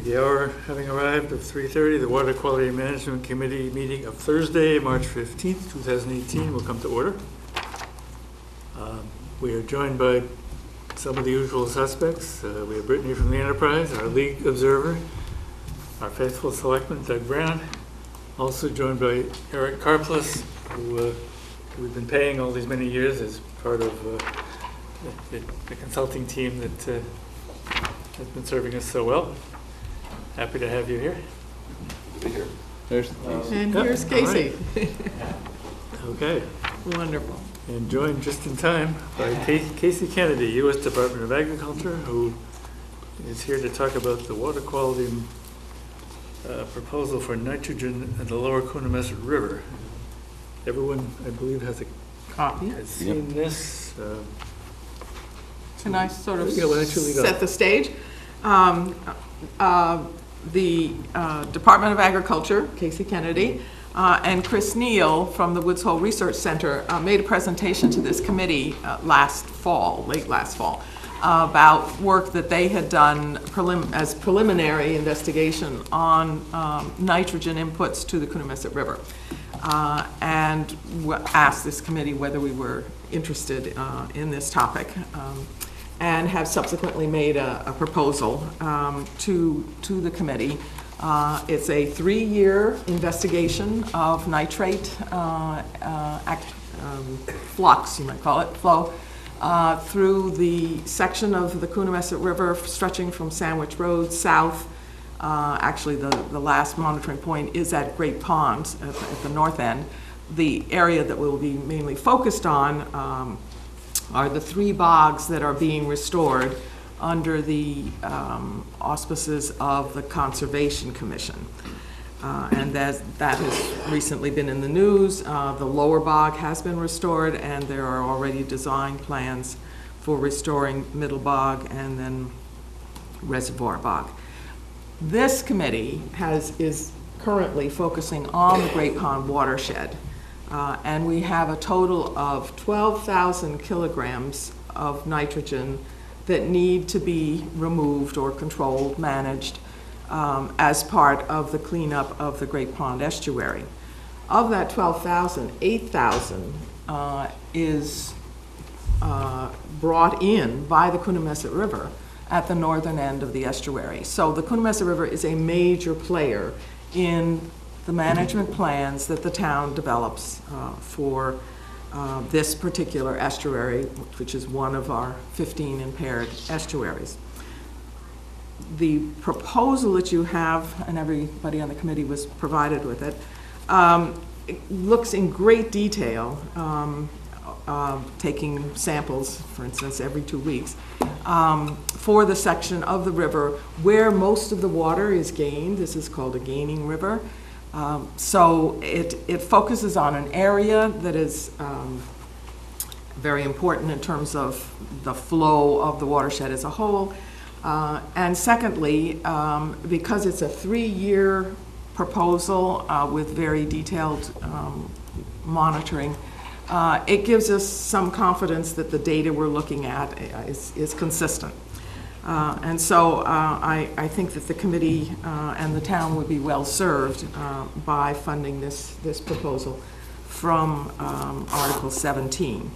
The hour having arrived of 3:30, the Water Quality Management Committee meeting of Thursday, March 15th, 2018 will come to order. We are joined by some of the usual suspects. We have Brittany from the Enterprise, our league observer, our faithful selectman, Doug Brown. Also joined by Eric Karplus, who we've been paying all these many years as part of the consulting team that has been serving us so well. Happy to have you here. Good to be here. And here's Casey. Right. Okay. Wonderful. And joined just in time by Casey Kennedy, U.S. Department of Agriculture, who is here to talk about the water quality proposal for nitrogen at the lower Coonamessett River. Everyone, I believe, has Copy. seen this. Can I sort of Yeah, why don't you lead set off? the stage? The Department of Agriculture, Casey Kennedy, and Chris Neal from the Woods Hole Research Center made a presentation to this committee late last fall, about work that they had done as preliminary investigation on nitrogen inputs to the Coonamessett River, and asked this committee whether we were interested in this topic. And have subsequently made a proposal to the committee. It's a 3-year investigation of nitrate flux, you might call it, flow through the section of the Coonamessett River stretching from Sandwich Road south. Actually, the last monitoring point is at Great Pond at the north end. The area that we'll be mainly focused on are the 3 bogs that are being restored under the auspices of the Conservation Commission. And that has recently been in the news. The lower bog has been restored, and there are already design plans for restoring middle bog and then reservoir bog. This committee is currently focusing on the Great Pond watershed. And we have a total of 12,000 kilograms of nitrogen that need to be removed or controlled, managed, as part of the cleanup of the Great Pond estuary. Of that 12,000, 8,000 is brought in by the Coonamessett River at the northern end of the estuary. So the Coonamessett River is a major player in the management plans that the town develops for this particular estuary, which is one of our 15 impaired estuaries. The proposal that you have, and everybody on the committee was provided with it, it looks in great detail, taking samples, for instance, every 2 weeks, for the section of the river where most of the water is gained. This is called a gaining river. So it focuses on an area that is very important in terms of the flow of the watershed as a whole. And secondly, because it's a 3-year proposal with very detailed monitoring, it gives us some confidence that the data we're looking at is consistent. And so I think that the committee and the town would be well served by funding this proposal from Article 17.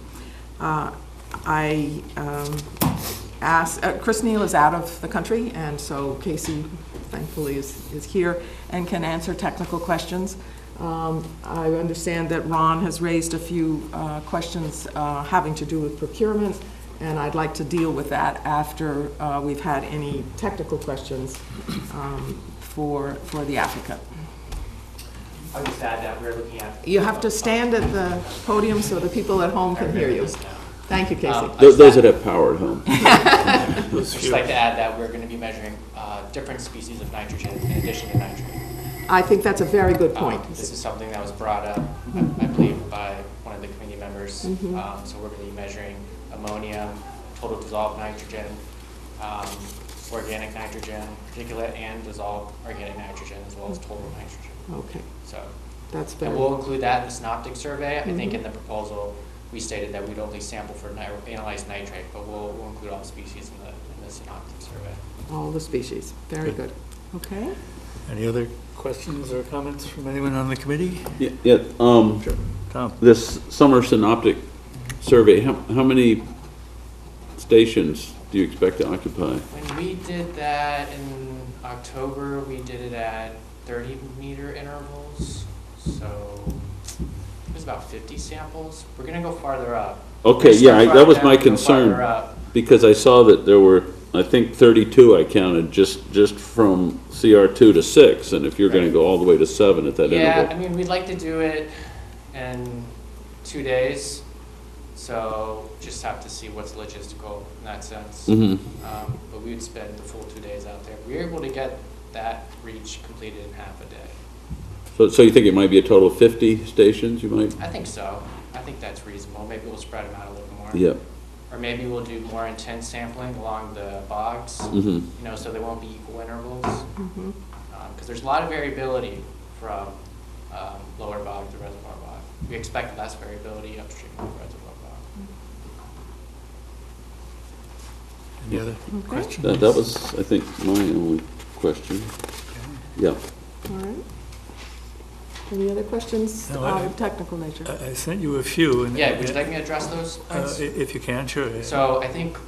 Chris Neal is out of the country, and so Casey, thankfully, is here and can answer technical questions. I understand that Ron has raised a few questions having to do with procurement, and I'd like to deal with that after we've had any technical questions for the applicant. I'll just add that we're looking at... You have to stand at the podium so the people at home can hear you. Thank you, Casey. Those that have power at home. I'd just like to add that we're going to be measuring different species of nitrogen in addition to nitrate. I think that's a very good point. This is something that was brought up, I believe, by one of the committee members. So we're going to be measuring ammonia, total dissolved nitrogen, organic nitrogen, particulate and dissolved organic nitrogen, as well as total nitrogen. Okay, So, that's and very we'll include that in the synoptic survey. I think in the proposal, we stated that we'd only sample for analyzed nitrate, but we'll include all species in the synoptic survey. all the species. Very good. Okay. Any other questions or comments from anyone on the committee? Yeah, Sure. Tom? this summer synoptic survey, how many stations do you expect to occupy? When we did that in October, we did it at 30-meter intervals, so it was about 50 samples. We're gonna go farther up. Okay, We're yeah, gonna start that was farther my down, go farther concern, up. because I saw that there were, I think 32 I counted, just from CR2 to 6, and if you're gonna go all the way to 7 at that Yeah, I interval. mean, we'd like to do it in 2 days, so just have to see what's logistical in that sense. Mm-hmm. But we would spend the full 2 days out there. We were able to get that reach completed in half a day. So you think it might be a total of 50 stations you might? I think so. I think that's reasonable. Maybe we'll spread them out a little more. Yeah. Or maybe we'll do more intense sampling along the bogs, Mm-hmm. so they won't be equal intervals. Mm-hmm. Because there's a lot of variability from lower bog to reservoir bog. We expect less variability upstream of reservoir bog. Any other Okay. questions? That was, I think, my only question. Yeah. All right. Any other questions No, of technical nature? I sent you a few. And Yeah, would you like me to address those points? If you can, sure. So I think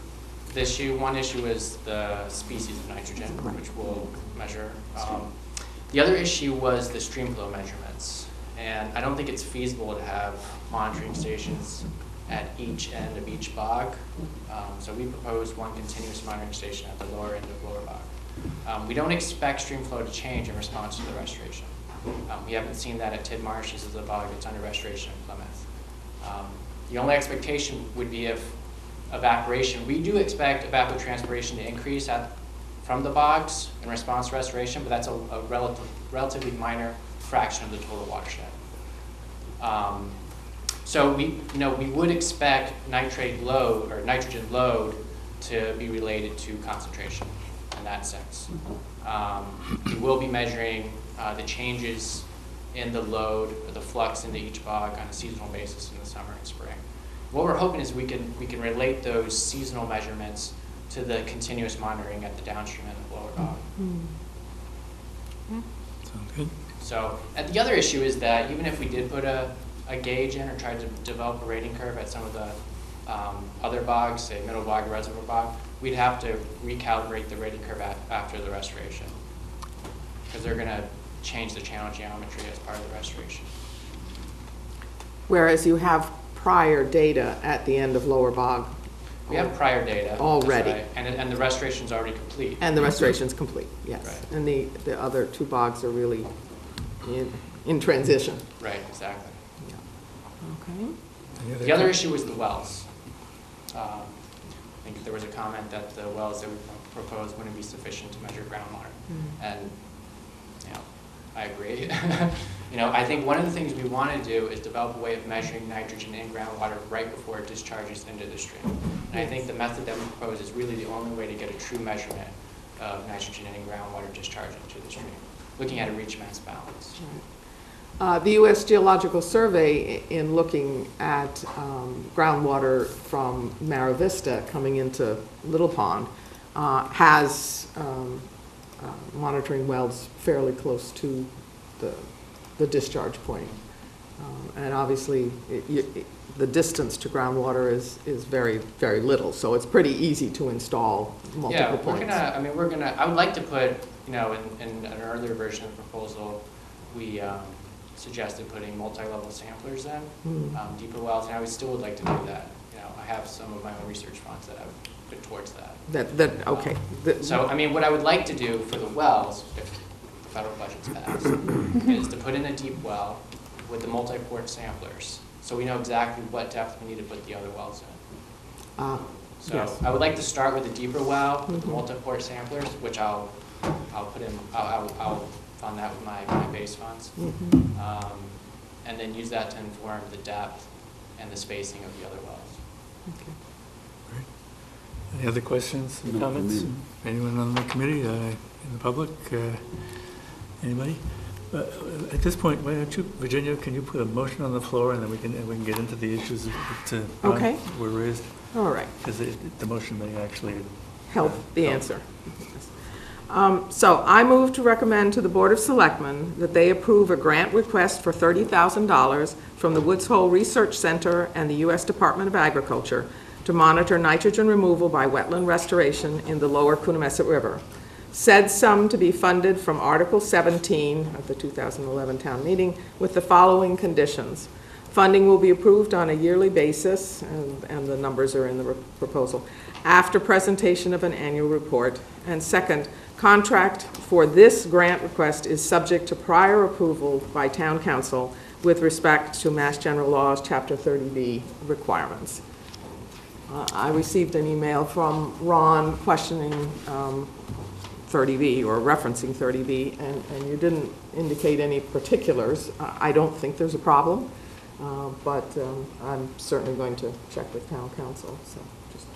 one issue is the species of nitrogen, which we'll measure. The other issue was the stream flow measurements. And I don't think it's feasible to have monitoring stations at each end of each bog. So we proposed one continuous monitoring station at the lower end of lower bog. We don't expect stream flow to change in response to the restoration. We haven't seen that at Tidmarsh. This is a bog that's under restoration in Plymouth. The only expectation would be if evaporation, we do expect evapotranspiration to increase from the bogs in response to restoration, but that's a relatively minor fraction of the total watershed. So we would expect nitrate load or nitrogen load to be related to concentration in that sense. We will be measuring the changes in the load or the flux into each bog on a seasonal basis in the summer and spring. What we're hoping is we can relate those seasonal measurements to the continuous monitoring at the downstream and the lower bog. Sounds good. So, and the other issue is that even if we did put a gauge in or tried to develop a rating curve at some of the other bogs, say middle bog or reservoir bog, we'd have to recalibrate the rating curve after the restoration, because they're going to change the channel geometry as part of the restoration. Whereas you have prior data at the end of lower bog. We have prior data. that's Already. right, and the restoration's already complete. And the restoration's complete, yes. Right. And the other two bogs are really in transition. Right, exactly. Okay. Any The other issue was the wells. I think there was a comment that the wells that we proposed wouldn't be sufficient to measure groundwater. And, I agree. I think one of the things we want to do is develop a way of measuring nitrogen in groundwater right before it discharges into the stream. And I think the method that we propose is really the only way to get a true measurement of nitrogen in groundwater discharging to the stream, looking at a reach mass balance. The U.S. Geological Survey, in looking at groundwater from Mara Vista coming into Little Pond, has monitoring wells fairly close to the discharge point. And obviously, the distance to groundwater is very, very little, so it's pretty easy to install multiple points. I would like to put, in an earlier version of the proposal, we suggested putting multi-level samplers in, deeper wells, and I still would like to do that. I have some of my own research funds that I would put towards that. Okay. So, what I would like to do for the wells, if the federal budget's passed, is to put in a deep well with the multi-port samplers, so we know exactly what depth we need to put the other wells in. So yes. I would like to start with a deeper well with the multi-port samplers, which I'll fund that with my base funds, and then use that to inform the depth and the spacing of the other wells. Okay. Any other questions, No, comments? for me. Anyone on the committee, in the public? Anybody? At this point, why don't you, Virginia, can you put a motion on the floor, and then we can get into the issues that Okay. were raised? All right. Because the motion may actually Help the Help. answer. So I move to recommend to the Board of Selectmen that they approve a grant request for $30,000 from the Woods Hole Research Center and the U.S. Department of Agriculture to monitor nitrogen removal by wetland restoration in the lower Coonamessett River. Said sum to be funded from Article 17 of the 2011 town meeting with the following conditions. Funding will be approved on a yearly basis, and the numbers are in the proposal, after presentation of an annual report. And second, contract for this grant request is subject to prior approval by town council with respect to Mass General Laws, Chapter 30B requirements. I received an email from Ron questioning 30B or referencing 30B, and you didn't indicate any particulars. I don't think there's a problem, but I'm certainly going to check with town council, so just.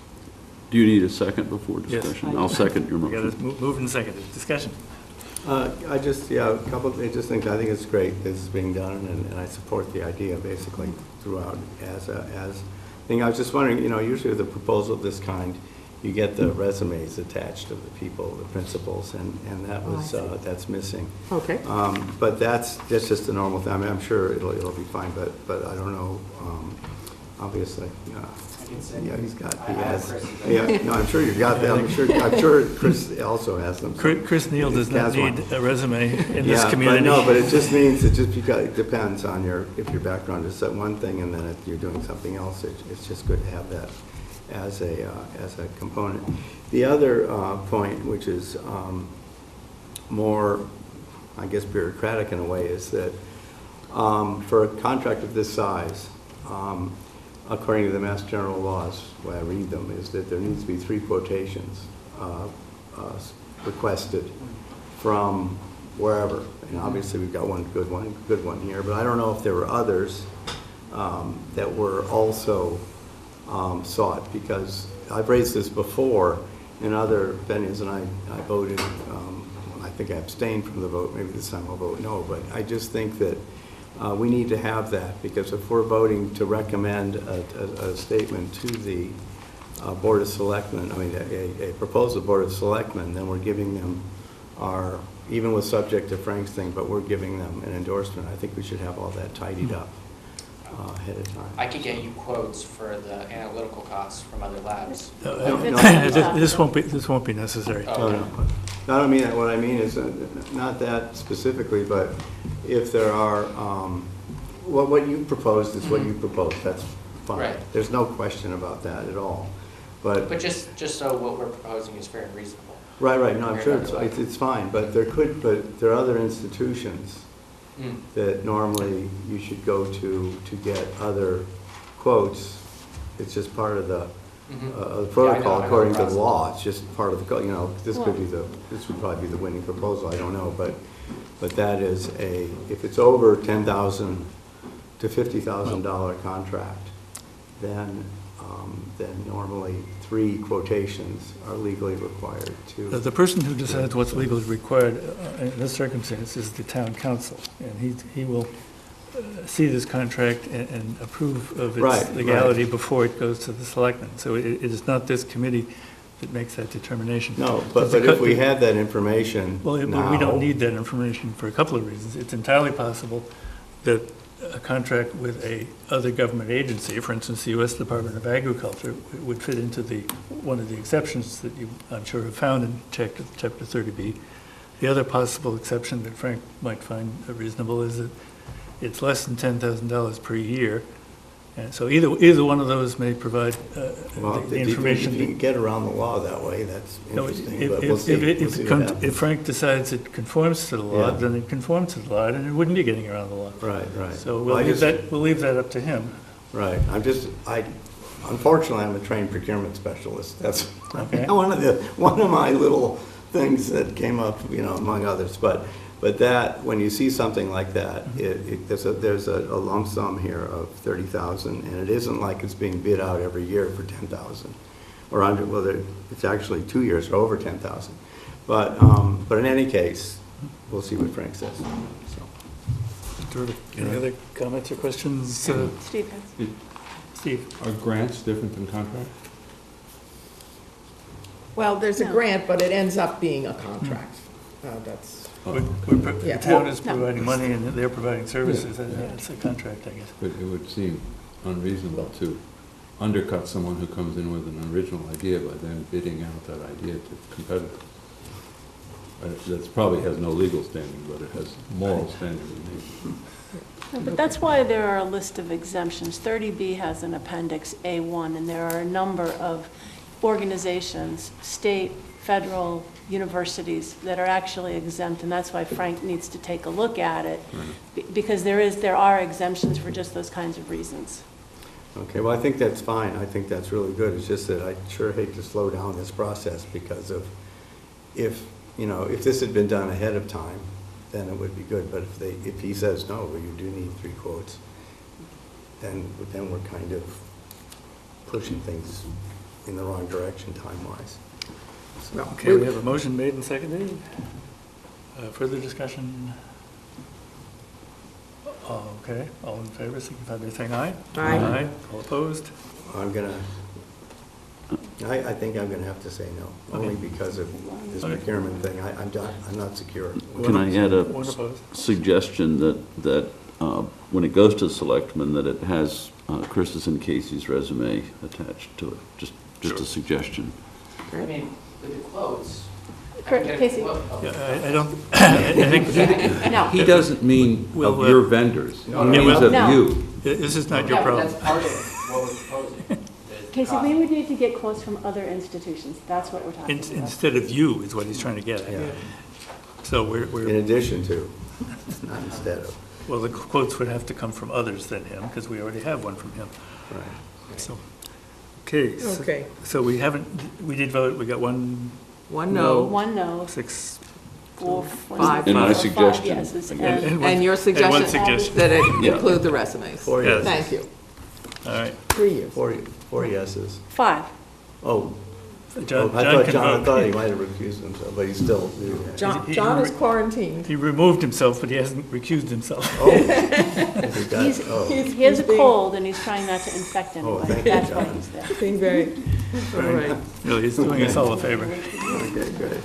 Do you need a second before Yes. discussion? I'll second your We got motion. it moved and seconded. Discussion. I just, yeah, a couple, I think it's great this is being done, and I support the idea basically throughout as thing. I was just wondering, usually with a proposal of this kind, you get the resumes attached of the people, the principals, and that was, that's missing. Okay. But that's just a normal thing. I mean, I'm sure it'll be fine, but I don't know, obviously. Yeah, he has. Yeah, no, I'm sure you've got that. I'm sure Chris also has them. Chris Neal does not Has one. need a resume in this Yeah, community. but it just means, it depends on if your background is that one thing, and then if you're doing something else, it's just good to have that as a component. The other point, which is more, I guess, bureaucratic in a way, is that for a contract of this size, according to the Mass General Laws, the way I read them, is that there needs to be 3 quotations requested from wherever. And obviously, we've got one good one here, but I don't know if there were others that were also sought, because I've raised this before in other venues, and I voted, I think I abstained from the vote. Maybe this time I'll vote no, but I just think that we need to have that, because if we're voting to recommend a statement to the Board of Selectmen, I mean, a proposal Board of Selectmen, then we're giving them our, even with subject to Frank's thing, but we're giving them an endorsement. I think we should have all that tidied up ahead of time. I could get you quotes for the analytical costs from other labs. This won't be necessary. No, no. I don't mean that. What I mean is not that specifically, but if there are, what you proposed is what you proposed. That's fine. Right. There's no question about that at all. But just so what we're proposing is fair and reasonable. right. No, I'm sure it's fine. But there are other institutions that normally you should go to get other quotes. It's just part of the protocol according to the law. It's just part of the, this would probably be the winning proposal. I don't know, but that is if it's over $10,000 to $50,000 contract, then normally 3 quotations are legally required to. The person who decides what's legally required in this circumstance is the town council, and he will see this contract and approve of its legality before it goes to the selectmen. So it is not this committee that makes that determination. No, but if we had that information Well, now, we don't need that information for a couple of reasons. It's entirely possible that a contract with a other government agency, for instance, the U.S. Department of Agriculture, would fit into one of the exceptions that you, I'm sure, have found in Chapter 30B. The other possible exception that Frank might find reasonable is that it's less than $10,000 per year. And so either one of those may provide the information. If you can get around the law that way, that's interesting. No, but we'll see. We'll see what happens. If Frank decides it conforms to the law, then it conforms to the law, and it wouldn't be getting around the law. Right. So Well, we'll leave that up to him. Right. Unfortunately, I'm a trained procurement specialist. That's Okay. one of my little things that came up, among others. But that, when you see something like that, there's a lump sum here of $30,000, and it isn't like it's being bid out every year for $10,000, or under. Well, it's actually 2 years for over $10,000. But in any case, we'll see what Frank says. So. Terrific. Any other comments or questions? Steve has. Steve? Are grants different than contracts? Well, there's a No. grant, but it ends up being a contract. That's, The Yeah. town is No. providing money and they're providing services, it's a contract, I guess. But it would seem unreasonable to undercut someone who comes in with an original idea by then bidding out that idea to competitors. That probably has no legal standing, but it has moral standing. But that's why there are a list of exemptions. 30B has an appendix A1, and there are a number of organizations, state, federal, universities, that are actually exempt, and that's why Frank needs to take a look at it, because there are exemptions for just those kinds of reasons. Okay, well, I think that's fine. I think that's really good. It's just that I sure hate to slow down this process because of, if this had been done ahead of time, then it would be good. But if he says, no, you do need 3 quotes, then we're kind of pushing things in the wrong direction time-wise. well, Okay, we have a motion made and seconded. Further discussion? Okay, all in favor, signify by saying aye. Aye. All opposed? I think I'm gonna have to say no, only because of this Okay. procurement thing. I'm not secure. Can I add a One opposed? suggestion that when it goes to the selectmen, that it has Chris's and Casey's resume attached to it? Just a suggestion. I mean, with the quotes. Kurt, Casey? Yeah, I don't, I think, No. He doesn't mean Well, of your vendors. He No, no, means no. of No. you. this is not your Yeah, but problem. that's part of what we're proposing. is Casey, cost. we would need to get quotes from other institutions. That's what we're talking about. Instead of you is what he's trying to get Yeah, at. So in we're, addition to, not instead of, well, the quotes would have to come from others than him, because we already have one from him. right. So, okay. Okay. So we did vote, we got 1, one no, One no, 6, 4, Five. And my five suggestion. yeses, and and one- and your one suggestion suggestion. that it Yeah. include the resumes. 4 Yes. yeses. Thank you. All right. 3 years. 4 yeses. 5. Oh, John I can thought vote. he might have recused himself, but he's still. John is quarantined. He removed himself, but he hasn't recused himself. Oh. Has he got- He's- oh. He has a cold, and he's trying not to infect anybody. thank you, That's why John. he's there. Being very, all right. Really, he's doing us all a favor. Okay, good.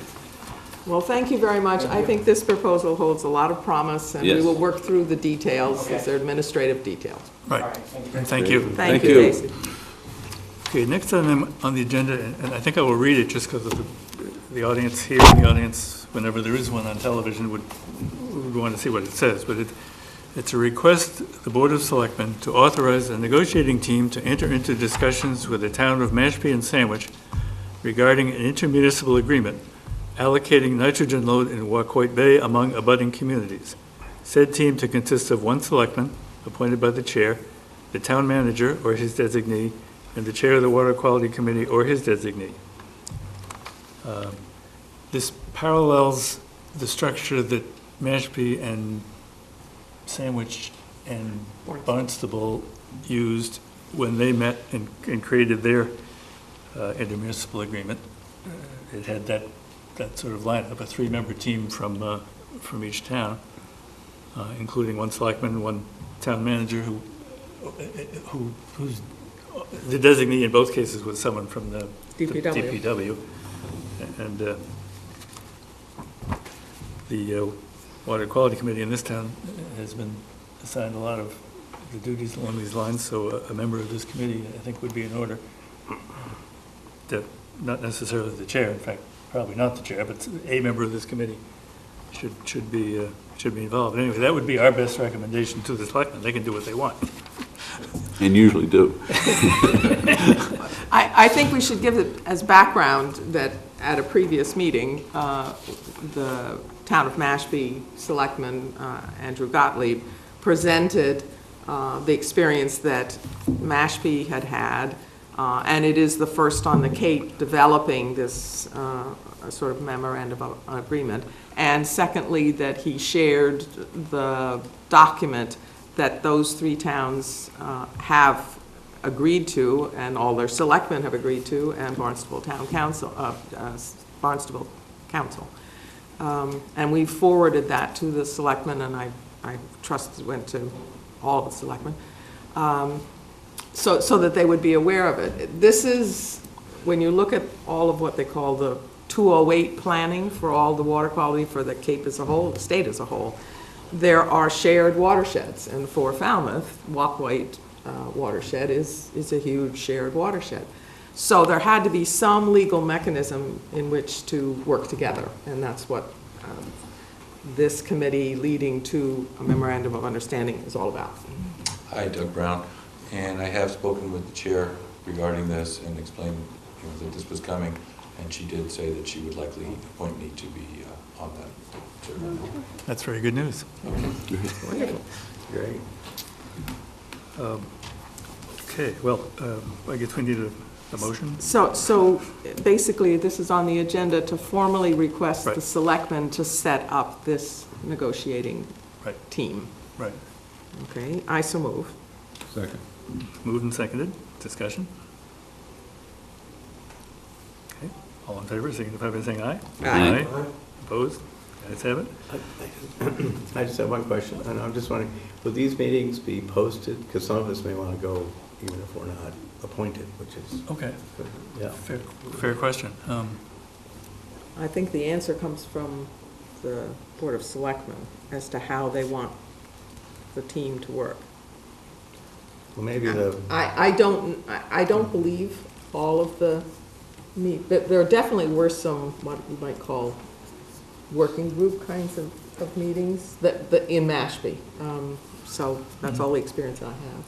Well, thank you very much. I think this proposal holds a lot of promise, and we Yes. will work through the details, Okay. as they're administrative details. Right, All right, thank you. and thank you. Thank Thank you, you. Casey. Okay, next on the agenda, and I think I will read it just because of the audience here, and the audience, whenever there is one on television, would want to see what it says. But it's a request, the Board of Selectmen, to authorize a negotiating team to enter into discussions with the town of Mashpee and Sandwich regarding an intermunicipal agreement allocating nitrogen load in Wacoit Bay among abutting communities. Said team to consist of 1 selectman, appointed by the chair, the town manager or his designee, and the chair of the Water Quality Committee or his designee. This parallels the structure that Mashpee and Sandwich and Barnstable used when they met and created their intermunicipal agreement. It had that sort of lineup, a 3-member team from each town, including 1 selectman, 1 town manager who's the designee in both cases was someone from the DPW. DPW. And the Water Quality Committee in this town has been assigned a lot of the duties along these lines, so a member of this committee, I think, would be in order. That not necessarily the chair, in fact, probably not the chair, but a member of this committee should be involved. Anyway, that would be our best recommendation to the selectmen. They can do what they want. And usually do. I think we should give it as background that at a previous meeting, the town of Mashpee Selectman Andrew Gottlieb presented the experience that Mashpee had had, and it is the first on the Cape developing this sort of memorandum of agreement. And secondly, that he shared the document that those 3 towns have agreed to, and all their selectmen have agreed to, and Barnstable Town Council, Barnstable Council. And we forwarded that to the selectmen, and I trust it went to all the selectmen, so that they would be aware of it. This is when you look at all of what they call the 208 planning for all the water quality for the Cape as a whole, the state as a whole, there are shared watersheds, and for Falmouth, Waquoit watershed is a huge shared watershed. So there had to be some legal mechanism in which to work together, and that's what this committee leading to a memorandum of understanding is all about. Hi, Doug Brown, and I have spoken with the chair regarding this and explained, that this was coming, and she did say that she would likely appoint me to be on that. That's very good news. Wonderful. Great. Okay, well, I guess we need a motion. So basically, this is on the agenda to formally request Right. the selectmen to set up this negotiating Right. team. Right. Okay, I so move. Second. Moved and seconded. Discussion? Okay, all in favor, signify by saying aye. Aye. Opposed? Guys have it? I just have one question, and I'm just wondering, will these meetings be posted? Because some of us may want to go even if we're not appointed, which is, Okay, yeah. fair question. I think the answer comes from the Board of Selectmen as to how they want the team to work. Well, maybe the, I don't believe all of there definitely were some, what you might call, working group kinds of meetings that in Mashpee. So that's all the experience I have.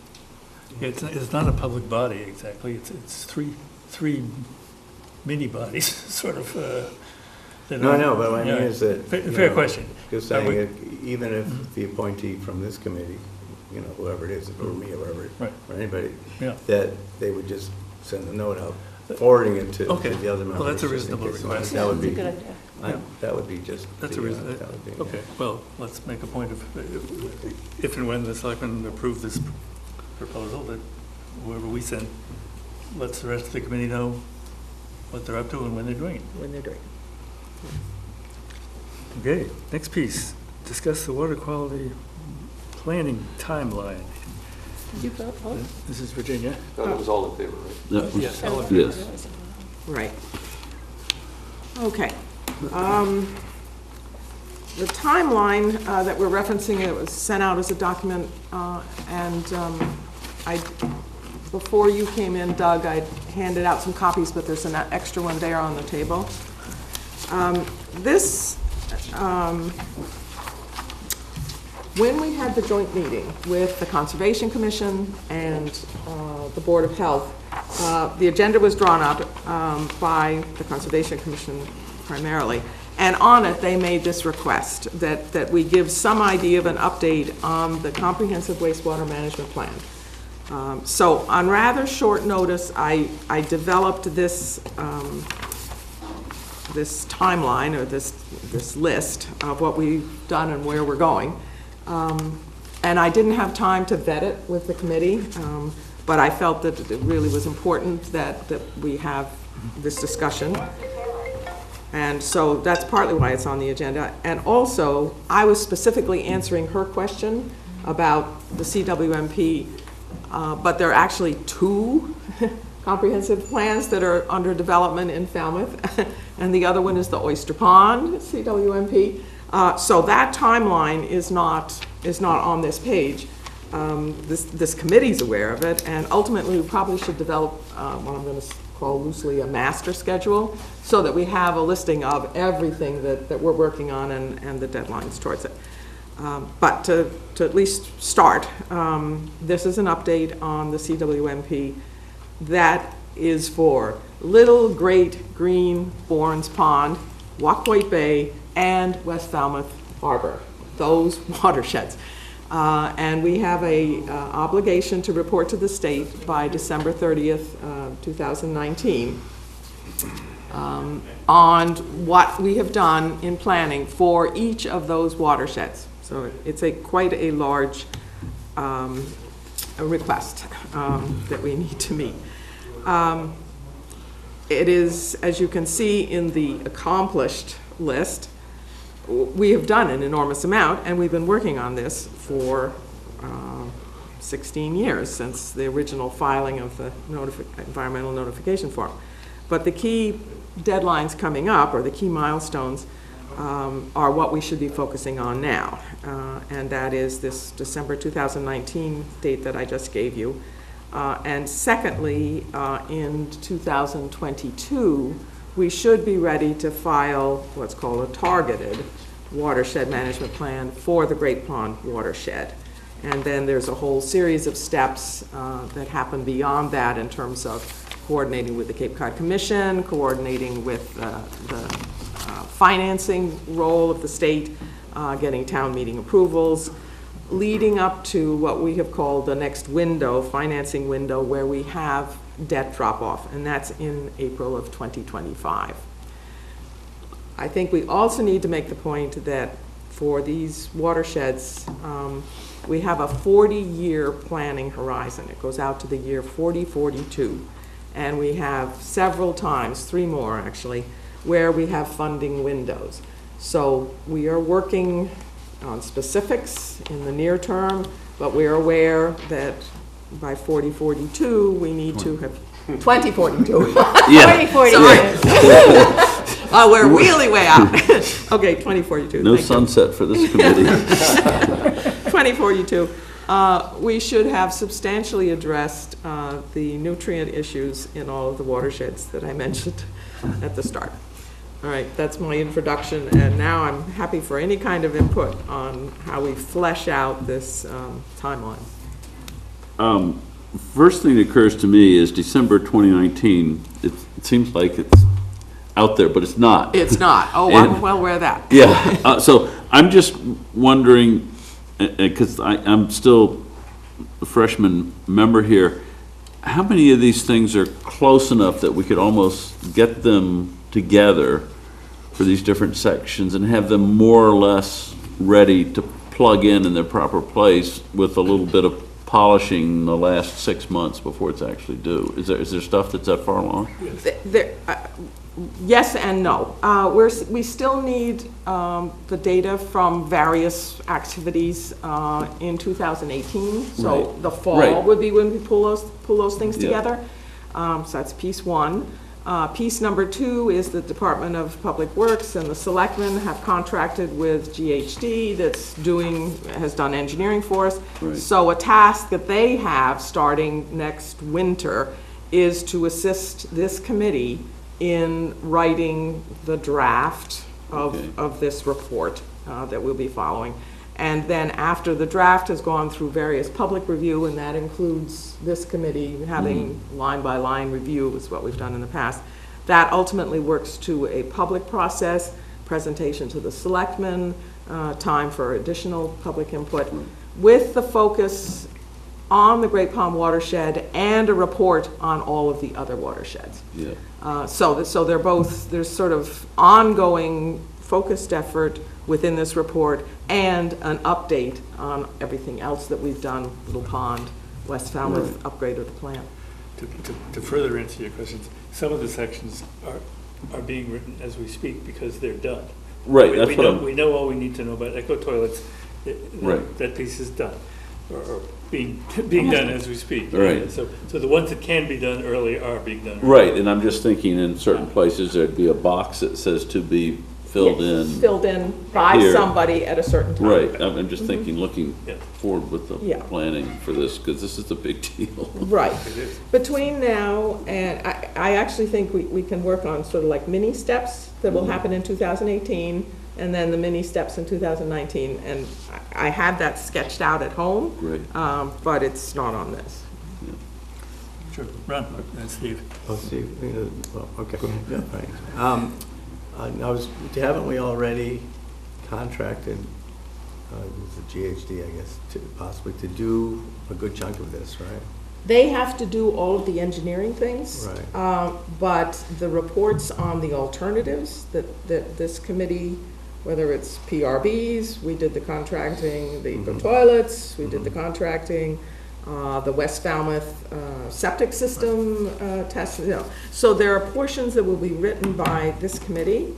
It's not a public body exactly. It's three mini bodies, sort of. that no, I are- know, but what I mean yeah. is that. Fair question. Just Are we- saying, even if the appointee from this committee, whoever it is, or me, or whoever, Right. or anybody, Yeah. that they would just send a note out, forwarding it to Okay. the other members. Well, that's a just in reasonable case. request. That would That's a be, good idea. Yeah. that would be just. That's a the, reason. that would be- Okay, well, let's make a point of, if and when the selectmen approve this proposal, that whoever we send, lets the rest of the committee know what they're up to and when they're doing it. When they're doing Okay, next piece, discuss the water quality planning timeline. Did you vote? Oh, This is Virginia. That was all in favor, right? That was- Yes. Yes. it. Right. Okay. The timeline that we're referencing, it was sent out as a document, and before you came in, Doug, I handed out some copies, but there's an extra one there on the table. When we had the joint meeting with the Conservation Commission and the Board of Health, the agenda was drawn up by the Conservation Commission primarily, and on it, they made this request that we give some idea of an update on the Comprehensive Wastewater Management Plan. So on rather short notice, I developed this this timeline, or this list of what we've done and where we're going. And I didn't have time to vet it with the committee, but I felt that it really was important that we have this discussion. And so that's partly why it's on the agenda. And also, I was specifically answering her question about the CWMP, but there are actually two comprehensive plans that are under development in Falmouth, and the other one is the Oyster Pond CWMP. So that timeline is not on this page. This committee's aware of it, and ultimately, we probably should develop what I'm going to call loosely a master schedule, so that we have a listing of everything that we're working on and the deadlines towards it. But to at least start, this is an update on the CWMP that is for Little Great Green Bournes Pond, Waquoit Bay, and West Falmouth Harbor, those watersheds. And we have a obligation to report to the state by December 30th, 2019, on what we have done in planning for each of those watersheds. So it's quite a large request that we need to meet. It is, as you can see in the accomplished list, we have done an enormous amount, and we've been working on this for 16 years, since the original filing of the environmental notification form. But the key deadlines coming up, or the key milestones, are what we should be focusing on now. And that is this December 2019 date that I just gave you. And secondly, in 2022, we should be ready to file what's called a targeted watershed management plan for the Great Pond watershed. And then there's a whole series of steps that happen beyond that in terms of coordinating with the Cape Cod Commission, coordinating with the financing role of the state, getting town meeting approvals, leading up to what we have called the next window, financing window, where we have debt drop-off, and that's in April of 2025. I think we also need to make the point that for these watersheds, we have a 40-year planning horizon. It goes out to the year 4042. And we have several times, 3 more actually, where we have funding windows. So we are working on specifics in the near term, but we're aware that by 4042, we need to have 2042. Yeah. 2040. Oh, we're really way out. Okay, 2042. No thank you. sunset for this committee. 2042. We should have substantially addressed the nutrient issues in all of the watersheds that I mentioned at the start. All right, that's my introduction, and now I'm happy for any kind of input on how we flesh out this timeline. First thing that occurs to me is December 2019. It seems like it's out there, but it's not. It's not. Oh, And- I'm well aware of that. Yeah, so I'm just wondering, because I'm still a freshman member here, how many of these things are close enough that we could almost get them together for these different sections and have them more or less ready to plug in their proper place with a little bit of polishing the last 6 months before it's actually due? Is there stuff that's that far along? Yes and no. We still need the data from various activities in 2018. So Right. the fall Right. would be when we pull those things Yeah. together. So that's piece one. Piece number two is the Department of Public Works and the selectmen have contracted with GHD has done engineering for us. Right. So a task that they have starting next winter is to assist this committee in writing the draft Okay. of this report that we'll be following. And then after the draft has gone through various public review, and that includes this committee having line-by-line review, is what we've done in the past, that ultimately works to a public process, presentation to the selectmen, time for additional public input, with the focus on the Great Pond watershed and a report on all of the other watersheds. Yeah. So they're both, there's sort of ongoing focused effort within this report and an update on everything else that we've done, Little Pond, West Falmouth, upgrade of the plant. To further answer your questions, some of the sections are being written as we speak because they're done. Right, We- that's we what know- I'm, We know all we need to know about Eco Toilets. Right. That piece is done, or being done as we speak. Right. So the ones that can be done early are being done early. right, and I'm just thinking in certain places there'd be a box that says to be filled in. Filled in by Here. somebody at a certain time. Right, I'm just thinking, looking Yeah. forward with the Yeah. planning for this, because this is a big deal. Right. It is. Between now and, I actually think we can work on sort of like mini steps that will happen in 2018, and then the mini steps in 2019. And I had that sketched out at home, Right. but it's not on this. Sure, Ron, and Steve. Let's see, well, okay, yeah, thanks. Now, haven't we already contracted with the GHD, I guess, possibly to do a good chunk of this, right? They have to do all of the engineering things. Right. But the reports on the alternatives that this committee, whether it's PRBs, we did the contracting, the Mhm. toilets, we did the contracting, the West Falmouth septic system test, you know. So there are portions that will be written by this committee,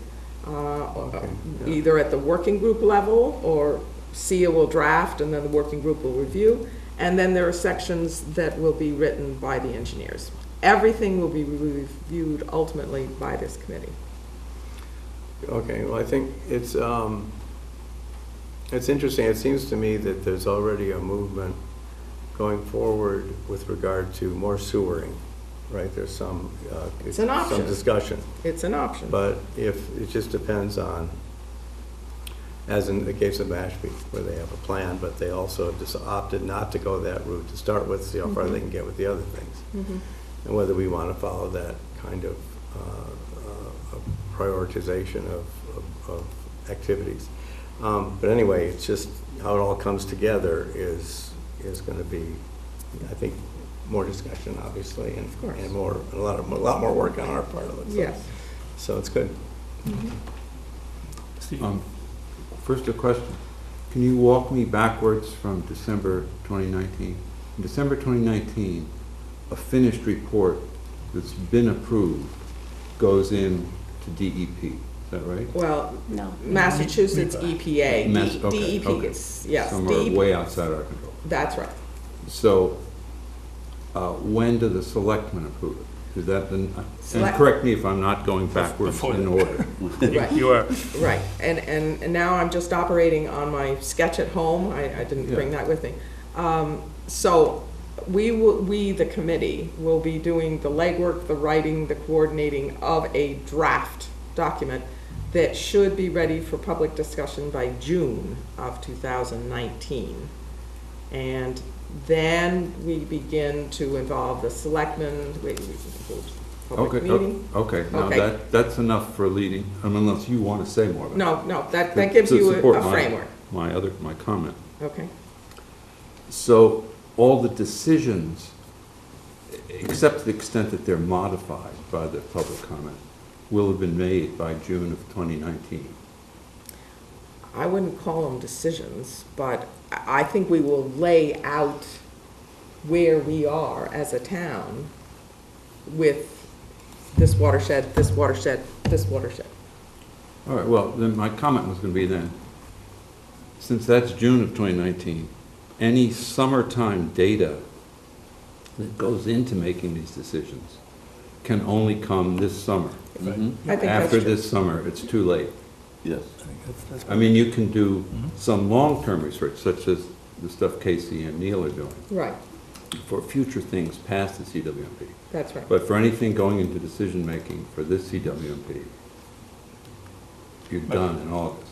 Okay, yeah. either at the working group level, or SIA will draft and then the working group will review. And then there are sections that will be written by the engineers. everything will be reviewed ultimately by this committee. Okay, well, I think it's interesting. It seems to me that there's already a movement going forward with regard to more sewering, right? There's some, It's an option. some discussion. It's an option. But if, it just depends on, as in the case of Mashpee, where they have a plan, but they also just opted not to go that route to start with, see how far they can get with the other things. Mhm. And whether we want to follow that kind of prioritization of activities. But anyway, it's just how it all comes together is going to be, I think, more discussion, obviously, and course. and more, a lot more work on our part of it. So- Yes. So it's good. Steve? First, a question. Can you walk me backwards from December 2019? In December 2019, a finished report that's been approved goes in to DEP. Is that right? Well, No. Massachusetts EPA, Okay, DEP okay. is, yes. Somewhere DEP way outside our control. That's right. So, when do the selectmen approve it? Is that the, and Select- correct me if I'm not going backwards Before in that. order. Right. You are. Right, and now I'm just operating on my sketch at home, I didn't bring that with me. So we, the committee, will be doing the legwork, the writing, the coordinating of a draft document that should be ready for public discussion by June of 2019. And then we begin to involve the selectmen, we hold public Okay, meeting. okay, now Okay. that's enough for leading, unless you want to say more about it. No, that gives To you support a my- framework. My comment. Okay. So all the decisions, except to the extent that they're modified by the public comment, will have been made by June of 2019. I wouldn't call them decisions, but I think we will lay out where we are as a town with this watershed, this watershed, this watershed. All right, well, then my comment was going to be then, since that's June of 2019, any summertime data that goes into making these decisions can only come this summer. I think that's After true. this summer, it's too late. Yes. I mean, you can do some long-term research, such as the stuff Casey and Neil are doing, Right, for future things past the CWMP. that's right. But for anything going into decision-making for this CWMP, you're done in August.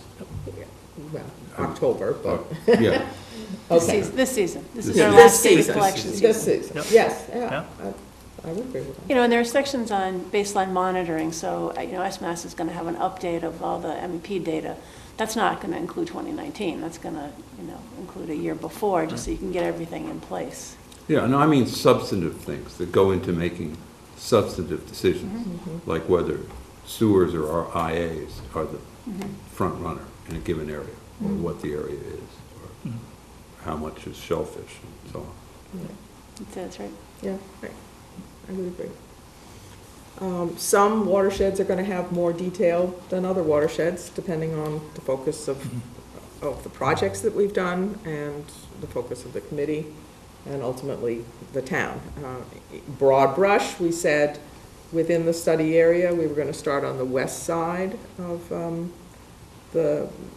Well, October, but, Yeah, okay. This season. This is This our This last data season. collection This season. season, Yep. yes, Yeah. yeah, I would agree with that. You know, and there are sections on baseline monitoring, so, you know, SMAS is going to have an update of all the MEP data. That's not going to include 2019, that's going to, you know, include a year before, just so you can get everything in place. yeah, no, I mean substantive things that go into making substantive decisions, like whether sewers or our IAs are the front runner in a given area, or what the area is, or how much is shellfish, and so on. That's right. Yeah, right. I would agree. Some watersheds are going to have more detail than other watersheds, depending on the focus of the projects that we've done and the focus of the committee and ultimately the town. Broad brush, we said within the study area, we were going to start on the west side of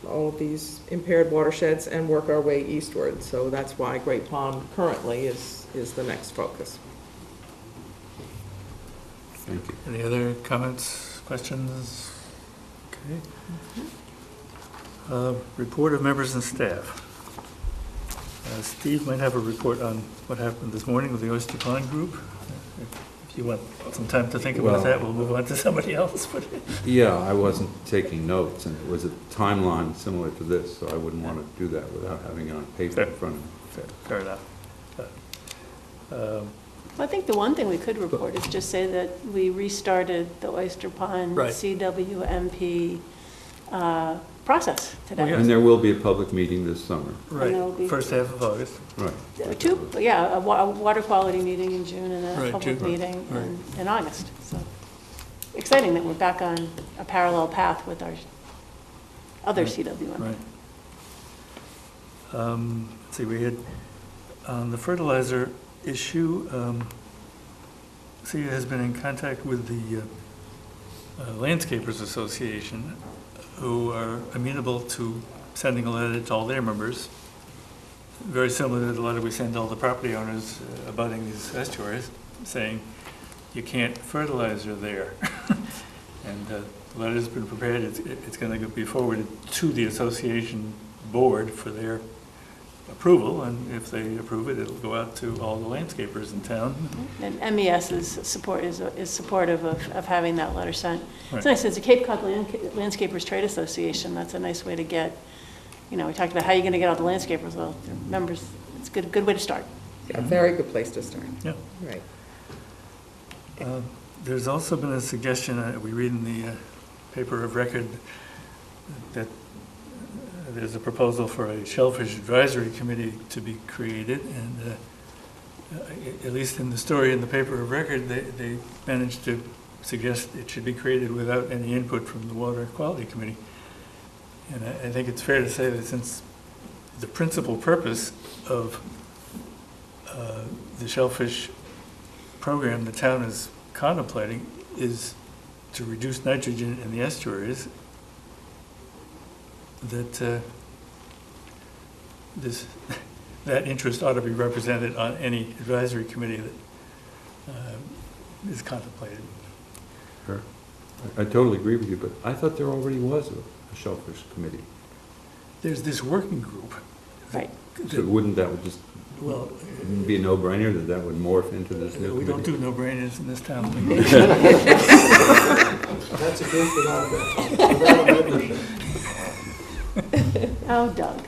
all of these impaired watersheds and work our way eastward. So that's why Great Pond currently is the next focus. Thank you. Any other comments, questions? Okay. Report of members and staff. Steve might have a report on what happened this morning with the Oyster Pond Group. If you want some time to think about Well- that, we'll move on to somebody else, but. Yeah, I wasn't taking notes, and it was a timeline similar to this, so I wouldn't want to do that without having it on paper in front of me. Fair enough. I think the one thing we could report is just say that we restarted the Oyster Pond Right. CWMP process today. Oh, yeah. And there will be a public meeting this summer. there'll be- Right, first half of August. Right. A water quality meeting in June and a Right, public June. meeting Right. in August. So exciting that we're back on a parallel path with our other Right. CWMP. Right. Let's see, we had, on the fertilizer issue, CEA has been in contact with the Landscapers Association, who are amenable to sending a letter to all their members, very similar to the letter we send to all the property owners abutting these estuaries, saying you can't fertilizer there. And the letter's been prepared, it's going to be forwarded to the association board for their approval, and if they approve it, it'll go out to all the landscapers in town. And MES is supportive of having that letter sent. Right. It's nice, it's a Cape Cod Landscapers Trade Association, that's a nice way to get, we talked about how you're gonna get all the landscapers, well, they're members, it's a good way to start. A very good place to start. Yeah. Right. There's also been a suggestion, we read in the paper of record, that there's a proposal for a Shellfish Advisory Committee to be created, and at least in the story in the paper of record, they managed to suggest it should be created without any input from the Water Quality Committee. And I think it's fair to say that since the principal purpose of the shellfish program the town is contemplating is to reduce nitrogen in the estuaries, that that interest ought to be represented on any advisory committee that is contemplated. Sure. I totally agree with you, but I thought there already was a shellfish committee. There's this working group. Right. So wouldn't that just Well, be a no-brainer that that would morph into this new we don't committee? do no-brainers in this town. That's against without a membership. Oh, Doug.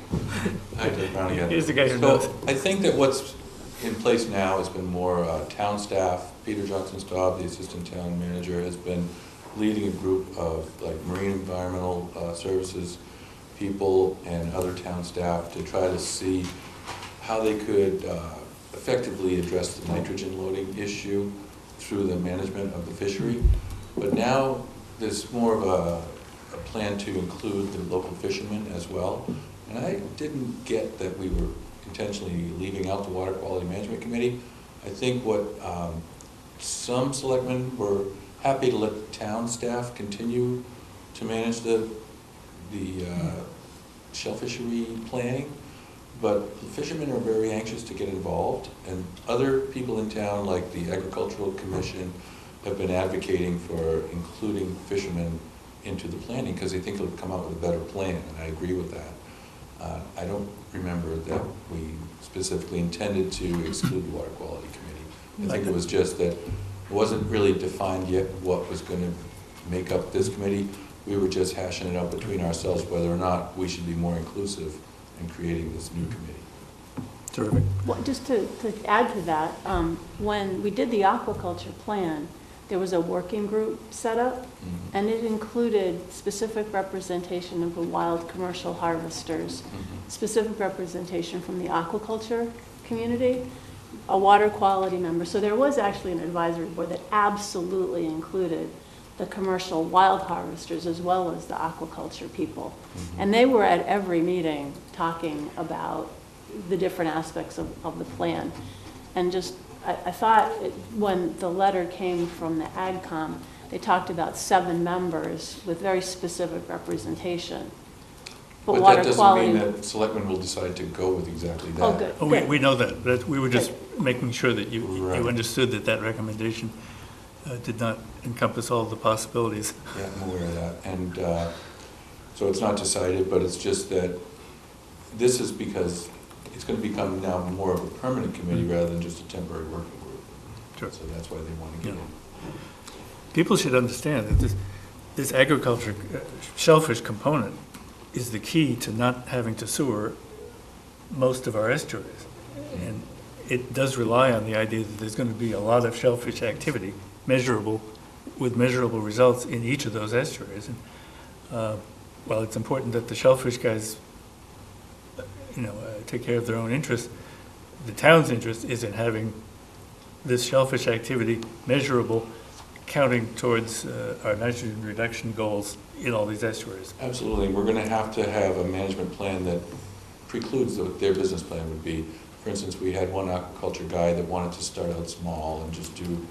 Hi, Doug Brown again. Here's the guy who knows. So I think that what's in place now has been more town staff. Peter Johnson-Staub, the assistant town manager, has been leading a group of like marine environmental services people and other town staff to try to see how they could effectively address the nitrogen loading issue through the management of the fishery. But now there's more of a plan to include the local fishermen as well. And I didn't get that we were intentionally leaving out the Water Quality Management Committee. I think what some selectmen were happy to let the town staff continue to manage the shellfishery planning, but the fishermen are very anxious to get involved, and other people in town, like the Agricultural Commission, have been advocating for including fishermen into the planning because they think it'll come out with a better plan, and I agree with that. I don't remember that we specifically intended to exclude the Water Quality Committee. I think it was just that it wasn't really defined yet what was going to make up this committee. We were just hashing it out between ourselves whether or not we should be more inclusive in creating this new committee. Terrific. Well, just to add to that, when we did the aquaculture plan, there was a working group set up, and it included specific representation of the wild commercial harvesters, specific representation from the aquaculture community, a water quality member. So there was actually an advisory board that absolutely included the commercial wild harvesters as well as the aquaculture people. And they were at every meeting talking about the different aspects of the plan. And just, I thought when the letter came from the AgCom, they talked about 7 members with very specific representation. But that water doesn't quality. mean that selectmen will decide to go with exactly that. Oh, good. Oh, we know that, but we were just making sure that you Right. understood that that recommendation did not encompass all the possibilities. Yeah, I'm aware of that. And so it's not decided, but it's just that this is because it's going to become now more of a permanent committee rather than just a temporary working group. Sure. So that's why they want to get Yeah. in. People should understand that this agriculture shellfish component is the key to not having to sewer most of our estuaries. And it does rely on the idea that there's going to be a lot of shellfish activity, measurable, with measurable results in each of those estuaries. And while it's important that the shellfish guys, take care of their own interests, the town's interest is in having this shellfish activity measurable, counting towards our nitrogen reduction goals in all these estuaries. Absolutely. We're going to have a management plan that precludes what their business plan would be. For instance, we had one aquaculture guy that wanted to start out small and just do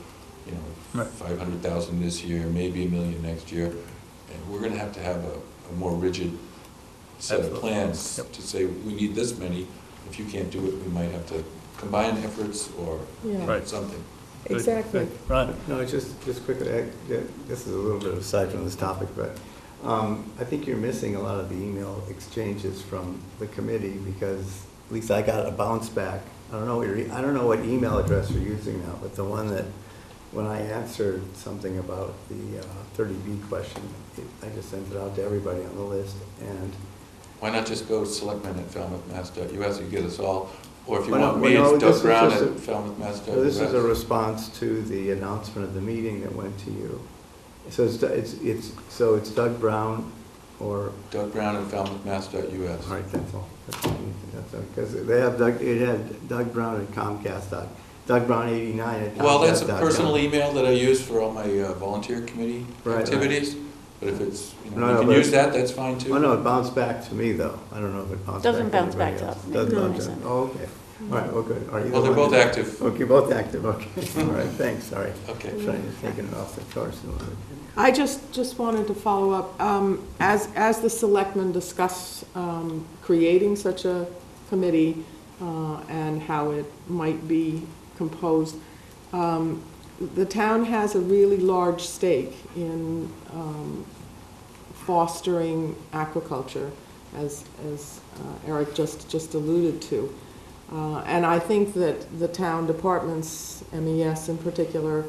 you know, Right. 500,000 this year, maybe $1 million next year. And we're gonna have to have a more rigid set of Absolutely. plans Yep. to say, we need this many. If you can't do it, we might have to combine efforts or you know, Yeah. Right. something. Good, Exactly. good. Ron? No, it's just quickly, this is a little bit aside from this topic, but I think you're missing a lot of the email exchanges from the committee, because at least I got a bounce back. I don't know what email address you're using now, but the one that, when I answered something about the 30B question, I just sent it out to everybody on the list, and Why not just go to selectmen@falmouthmass.us, you get us all, or if you Well, no, want me, well, no, it's this Doug is Brown just a- at falmouthmass.us. so this is a response to the announcement of the meeting that went to you. So it's Doug Brown, or, Doug Brown at falmouthmass.us. all right, that's all. Because they have Doug, it had Doug Brown at Comcast, Doug Brown 89 at Comcast. Well, that's a personal email that I use for all my volunteer committee Right, activities, but if it's, you know, No, you no, can but- use that, that's fine too. Oh, no, it bounced back to me, though. I don't know if it bounced back. Doesn't to bounce back anybody to else. us. Doesn't No, bounce it back. doesn't. Oh, okay. All right, well, good. Are either Well, they're one both is- active. Okay, both active, okay. All right, thanks, sorry. Okay. Trying to take it off the course a little bit. I just wanted to follow up, as the selectmen discuss creating such a committee and how it might be composed, the town has a really large stake in fostering aquaculture, as Eric just alluded to. And I think that the town departments, MES in particular,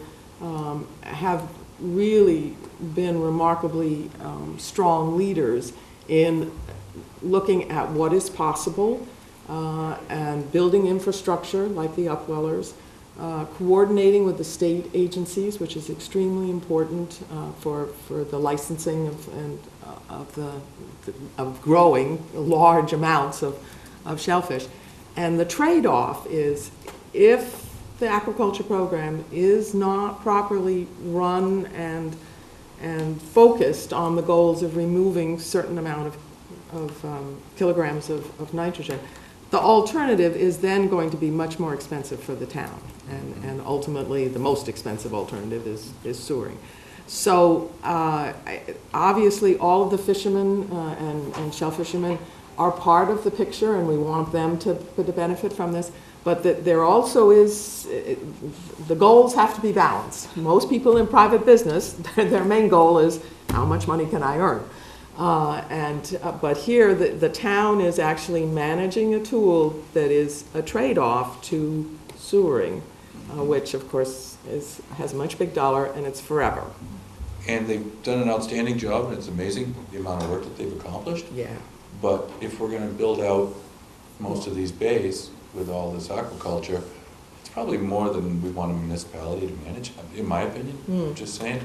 have really been remarkably strong leaders in looking at what is possible and building infrastructure like the Upwellers, coordinating with the state agencies, which is extremely important for the licensing of growing large amounts of shellfish. And the trade-off is, if the aquaculture program is not properly run and focused on the goals of removing certain amount of kilograms of nitrogen, the alternative is then going to be much more expensive for the town. And ultimately, the most expensive alternative is sewering. So obviously, all of the fishermen and shell fishermen are part of the picture, and we want them to benefit from this. But that there also is, the goals have to be balanced. Most people in private business, their main goal is, how much money can I earn? But here, the town is actually managing a tool that is a trade-off to sewering, which of course has a much big dollar, and it's forever. And they've done an outstanding job, and it's amazing the amount of work that they've accomplished. Yeah. But if we're gonna build out most of these bays with all this aquaculture, it's probably more than we want a municipality to manage, in my opinion. I'm just saying.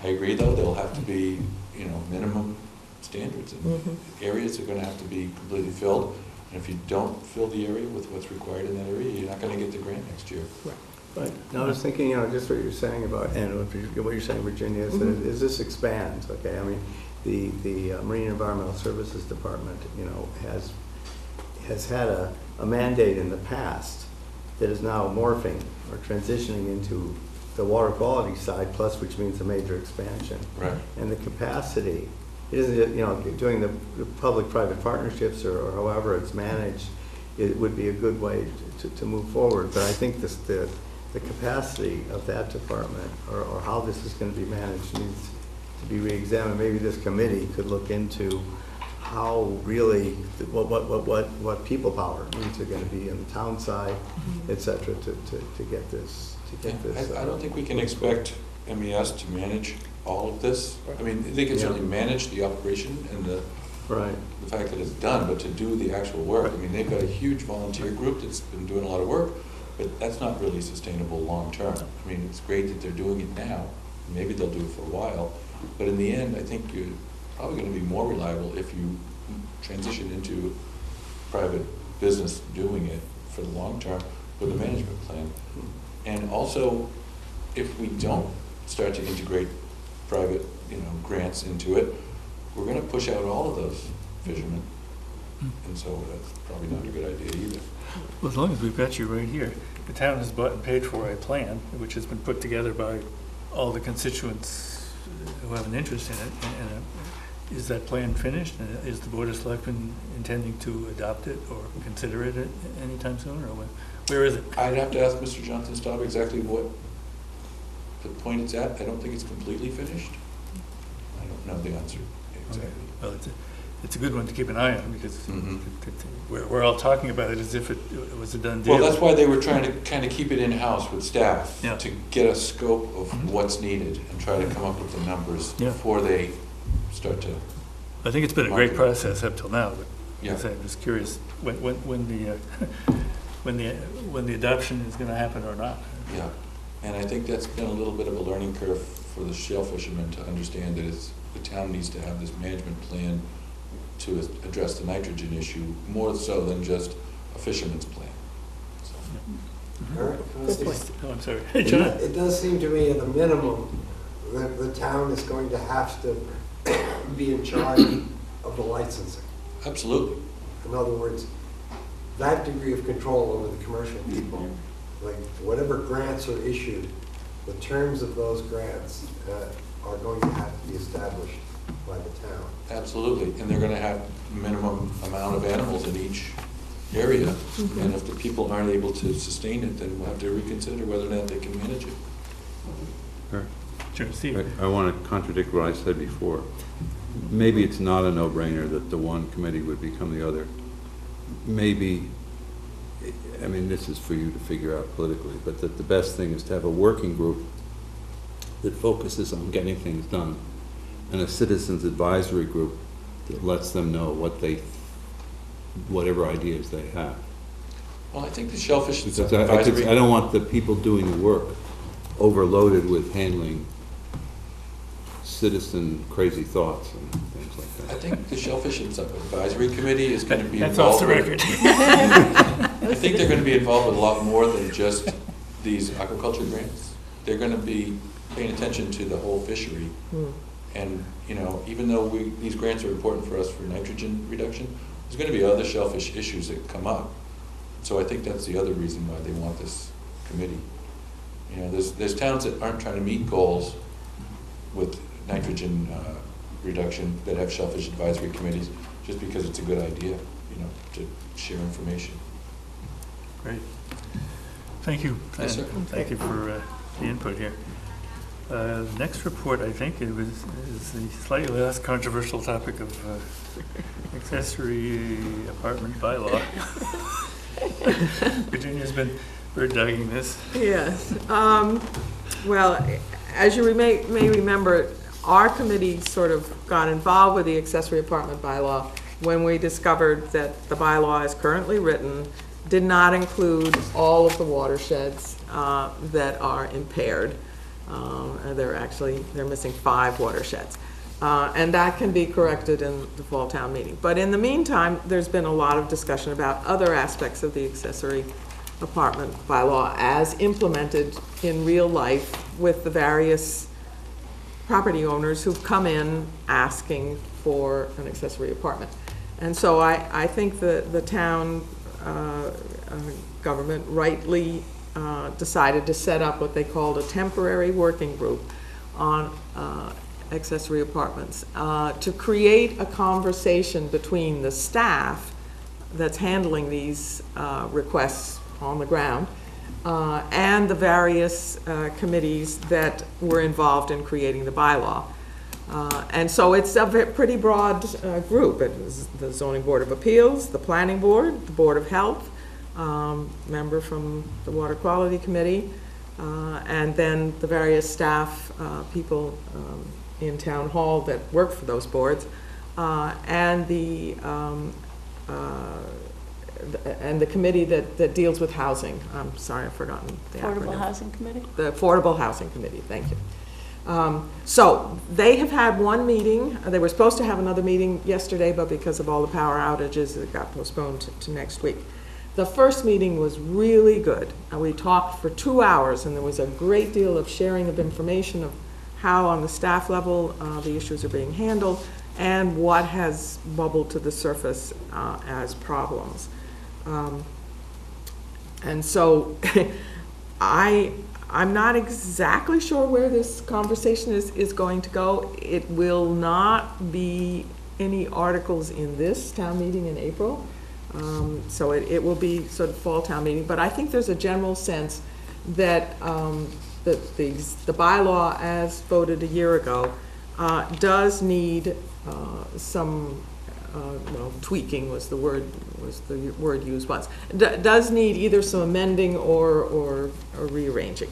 I agree, though, there'll have to be, you know, minimum standards, and areas are gonna have to be completely filled. And if you don't fill the area with what's required in that area, you're not gonna get the grant next year. Right. Now, I was thinking, you know, just what you're saying about, and what you're saying, Virginia, is that as this expands, okay, I mean, the Marine Environmental Services Department, you know, has had a mandate in the past that is now morphing or transitioning into the water quality side, plus which means a major expansion. Right. And the capacity, isn't it, you know, doing the public-private partnerships or however it's managed, it would be a good way to move forward. But I think the capacity of that department, or how this is going to be managed, needs to be re-examined. Maybe this committee could look into how really, what people power needs are going to be in the town side, et cetera, to get this. I don't think we can expect MES to manage all of this. I mean, they can certainly manage the operation and the fact that it's done, but to do the actual work, I mean, they've got a huge volunteer group that's been doing a lot of work, but that's not really sustainable long-term. I mean, it's great that they're doing it now, maybe they'll do it for a while, but in the end, I think you're probably gonna be more reliable if you transition into private business doing it for the long term with a management plan. And also, if we don't start to integrate private, you know, grants into it, we're gonna push out all of those fishermen. And so that's probably not a good idea either. Well, as long as we've got you right here, the town has bought and paid for a plan, which has been put together by all the constituents who have an interest in it. And is that plan finished? And is the Board of Selectmen intending to adopt it or consider it anytime soon, or where is it? I'd have to ask Mr. Johnson Staub exactly what the point it's at. I don't think it's completely finished. I don't know the answer exactly. Well, it's a good one to keep an eye on, because Mhm. we're all talking about it as if it was a done deal. Well, that's why they were trying to kind of keep it in-house with staff, Yeah. to get a scope of Mhm. what's needed and try to come up with the numbers Yeah. before they start to, I think it's been a great process up till now, but yeah. as I say, I'm just curious when the when the adoption is going to happen or not. Yeah, and I think that's been a little bit of a learning curve for the shell fishermen to understand that the town needs to have this management plan to address the nitrogen issue, more so than just a fisherman's plan. So, All right, can I say- Oh, I'm sorry. Hey, John? It does seem to me, at the minimum, that the town is going to have to be in charge of the licensing. absolutely. In other words, that degree of control over the commercial people, like whatever grants are issued, the terms of those grants are going to have to be established by the town. Absolutely, and they're gonna have minimum amount of animals in each area, and if the people aren't able to sustain it, then we'll have to reconsider whether or not they can manage it. Sure, Steve. I want to contradict what I said before. Maybe it's not a no-brainer that the one committee would become the other. Maybe, I mean, this is for you to figure out politically, but that the best thing is to have a working group that focuses on getting things done, and a citizens advisory group that lets them know whatever ideas they have. Well, I think the Shellfish Because Advisory. I don't want the people doing the work overloaded with handling citizen crazy thoughts and things like I that. think the Shellfish Advisory Committee is gonna be That's off involved the with. record. I think they're gonna be involved with a lot more than just these aquaculture grants. They're gonna be paying attention to the whole fishery. And, you know, even though these grants are important for us for nitrogen reduction, there's gonna be other shellfish issues that come up. So I think that's the other reason why they want this committee. You know, there's towns that aren't trying to meet goals with nitrogen reduction that have shellfish advisory committees, just because it's a good idea, you know, to share information. Great. Thank you. Yes, sir. Thank you for the input here. Next report, I think, is the slightly less controversial topic of accessory apartment bylaw. Virginia's been bird-dogging this. Yes. Well, as you may remember, our committee sort of got involved with the accessory apartment bylaw when we discovered that the bylaw as currently written did not include all of the watersheds that are impaired. They're missing 5 watersheds. And that can be corrected in the fall town meeting. But in the meantime, there's been a lot of discussion about other aspects of the accessory apartment bylaw as implemented in real life with the various property owners who've come in asking for an accessory apartment. And so I think the town government rightly decided to set up what they called a temporary working group on accessory apartments to create a conversation between the staff that's handling these requests on the ground and the various committees that were involved in creating the bylaw. And so it's a pretty broad group. It was the Zoning Board of Appeals, the Planning Board, the Board of Health, member from the Water Quality Committee, and then the various staff people in Town Hall that work for those boards, and the committee that deals with housing. I'm sorry, I've forgotten the acronym. Affordable Housing Committee? The Affordable Housing Committee, thank you. So they have had one meeting. They were supposed to have another meeting yesterday, but because of all the power outages, it got postponed to next week. The first meeting was really good. We talked for 2 hours, and there was a great deal of sharing of information of how on the staff level the issues are being handled and what has bubbled to the surface as problems. And so I'm not exactly sure where this conversation is going to go. It will not be any articles in this town meeting in April. So it will be sort of fall town meeting, but I think there's a general sense that the bylaw as voted a year ago does need some, well, tweaking was the word used once. Does need either some amending or rearranging.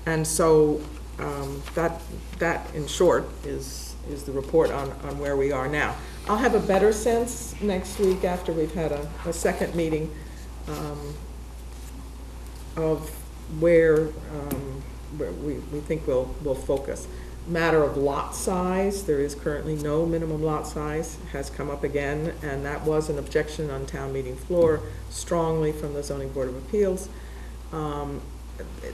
And so that in short is the report on where we are now. I'll have a better sense next week after we've had a second meeting of where we think we'll focus. Matter of lot size, there is currently no minimum lot size, has come up again, and that was an objection on town meeting floor strongly from the Zoning Board of Appeals.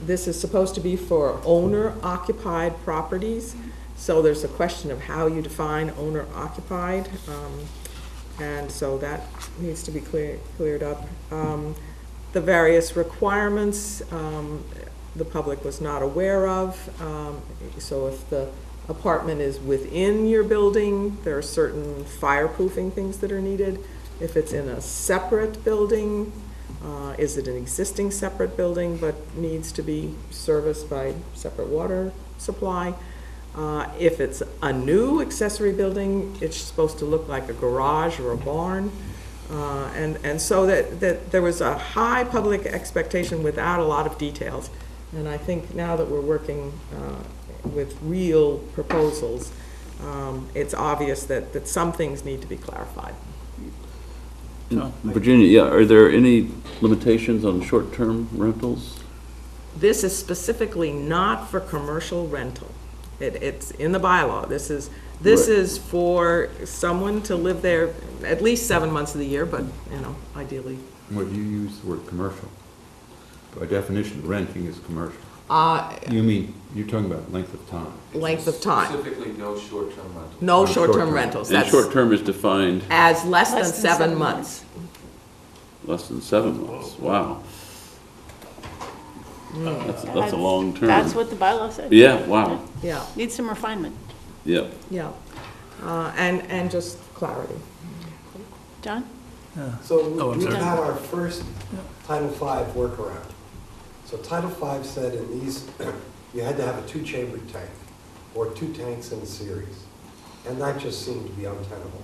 This is supposed to be for owner-occupied properties, so there's a question of how you define owner-occupied, and so that needs to be cleared up. The various requirements the public was not aware of, so if the apartment is within your building, there are certain fireproofing things that are needed. If it's in a separate building, is it an existing separate building but needs to be serviced by separate water supply? If it's a new accessory building, it's supposed to look like a garage or a barn. And so that there was a high public expectation without a lot of details. And I think now that we're working with real proposals, it's obvious that some things need to be clarified. Virginia, yeah, are there any limitations on short-term rentals? This is specifically not for commercial rental. It's in the bylaw. This is for someone to live there at least 7 months of the year, but, ideally. What you use the word commercial. By definition, renting is commercial. You're talking about length of time. Length of time. Specifically, no short-term rentals. No short-term rentals. And That's short-term is defined as less than Less than 7 7 months. less than 7 months. Wow. That's a long term. That's what the bylaw said. Yeah, wow. Yeah, Needs some refinement. Yep. yeah. And just clarity. John? So Oh, I'm we sorry. had our first Title V workaround. So Title V said in these, you had to have a 2-chambered tank, or 2 tanks in a series. And that just seemed to be untenable.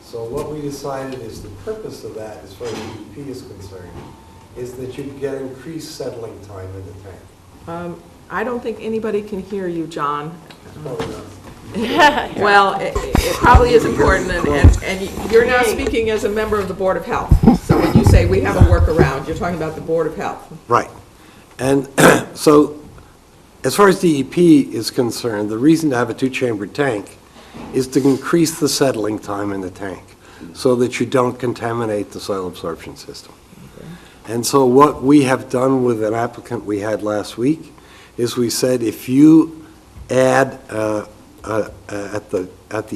So what we decided is the purpose of that, as far as DEP is concerned, is that you get increased settling time in the tank. I don't think anybody can hear you, John. Probably not. Well, it probably is important, and you're now speaking as a member of the Board of Health. So when you say we have a workaround, you're talking about the Board of Health. Right. And so, as far as DEP is concerned, the reason to have a 2-chambered tank is to increase the settling time in the tank so that you don't contaminate the soil absorption system. And so what we have done with an applicant we had last week is we said if you add at the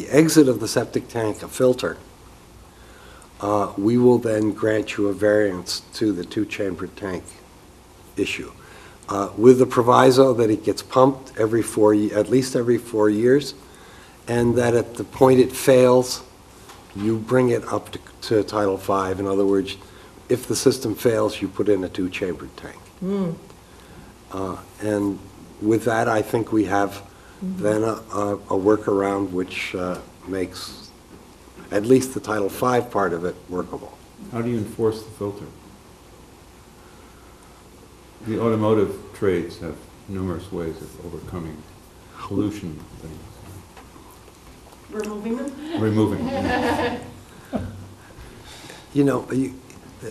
exit of the septic tank a filter, we will then grant you a variance to the 2-chambered tank issue, with the proviso that it gets pumped at least every 4 years, and that at the point it fails, you bring it up to Title V. In other words, if the system fails, you put in a 2-chambered tank. And with that, I think we have then a workaround which makes at least the Title V part of it workable. How do you enforce the filter? The automotive trades have numerous ways of overcoming pollution things. Removing them? Removing them.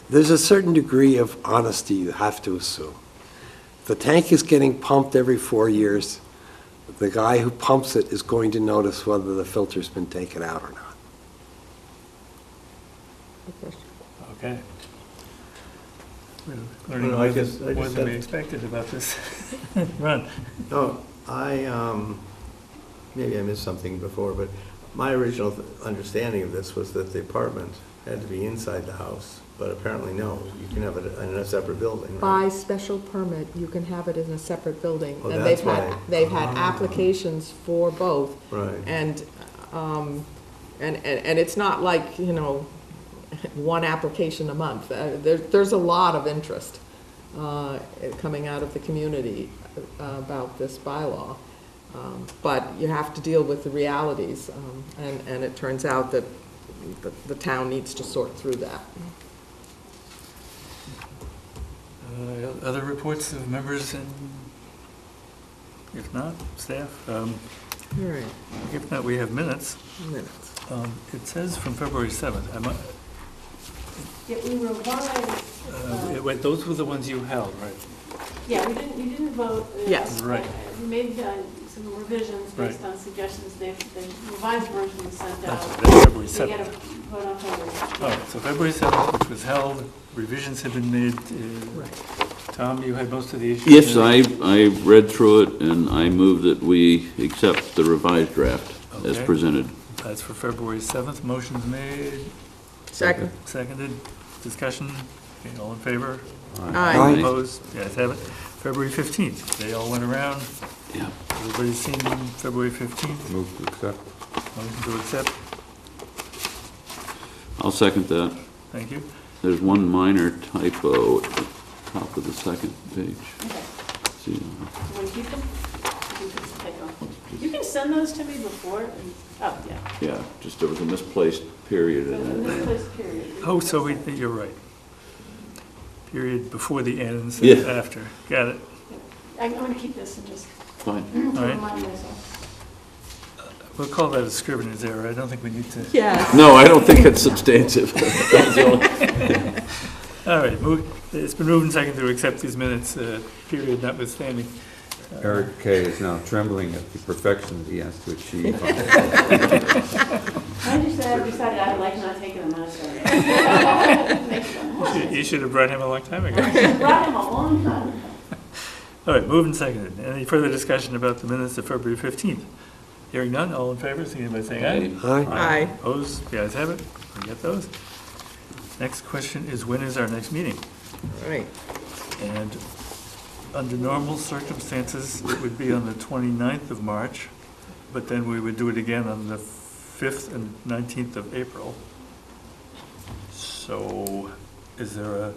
There's a certain degree of honesty you have to assume. The tank is getting pumped every 4 years. The guy who pumps it is going to notice whether the filter's been taken out or not. Okay. We're learning Well, I just more than we had- expected about this. Ron? No, maybe I missed something before, but my original understanding of this was that the apartment had to be inside the house but apparently no, you can have it in a separate building, right? By special permit, you can have it in a separate building. Oh, And that's they've why. had applications for both. Right. And it's not like, you know, one application a month. There's a lot of interest coming out of the community about this bylaw. But you have to deal with the realities, and it turns out that the town needs to sort through that. Other reports of members and, if not, staff? All right, If not, we have minutes. minutes. It says from February 7th. Yeah, we revised, Wait, those were the ones you held, right? yeah, you didn't vote. Yes. Right. We made some revisions based Right. on suggestions. The revised version was sent That's out. February We got 7th. to vote on February. All right, so February 7th, which was held, revisions have been made. Right. Tom, you had most of the issues? Yes, I read through it, and I move that we accept the revised draft as Okay. presented. That's for February 7th. Motion's made, Second. seconded, discussion. Okay, all in favor? Aye. Opposed? The ayes have it. February 15th, they all went around. Yeah. Everybody's seen February 15th. Move to accept. Motion to accept. I'll second that. Thank you. There's one minor typo at the top of the second page. Okay. See, You want to keep them? You can take them. You can send those to me before, oh, yeah. yeah, just there was a misplaced period But in in it. this place period. Oh, so you're right. Period before the end instead Yeah. of after. Got it. I'm going to keep this and just Fine. All right. remind myself. We'll call that a scrivener's error. I don't think we need to. Yes. No, I don't think it's substantive. All right, it's been moved and seconded to accept these minutes, period notwithstanding. Eric Kay is now trembling at the perfection that he has to achieve. I decided I like not taking them out. Makes them. You should have brought him a long time ago. Brought him a long time. All right, moved and seconded. Any further discussion about the minutes of February 15th? Hearing none, all in favor, signify by saying aye. Aye. Opposed? The ayes have it. We get those. Next question is, when is our next meeting? Right. And under normal circumstances, it would be on the 29th of March, but then we would do it again on the 5th and 19th of April. So is there a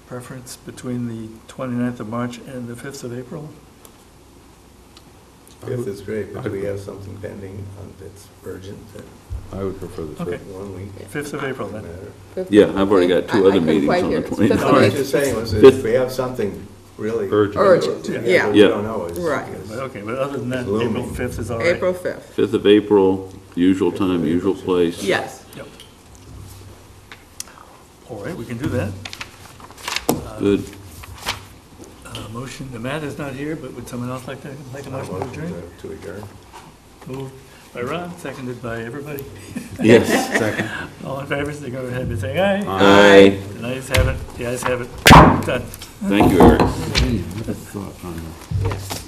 preference between the 29th of March and the 5th of April? Fifth is great, but we have something pending that's urgent, that I would prefer the Okay. 5th. 1 week. 5th of April, then. Matter. Yeah, I've already got two I other couldn't meetings quite on hear the it. It's 29th. fifth No, of I was April. just saying, was Fifth. if we have something really. Urgent, yeah. We don't know. is- Right. is- But okay, but other than that, It's looming. April 5th is all right. April 5th. 5th of April, usual time, usual place. Yes. Yep. All right, we can do that. Good. Motion, Matt is not here, but would someone else like to make a motion to adjourn? To adjourn. Moved by Ron, seconded by everybody. Yes. Second. All in favor, so go ahead and say aye. Aye. The ayes have it, the ayes have it. Done. Thank you, Eric. Gee, what a thought on that. Yes.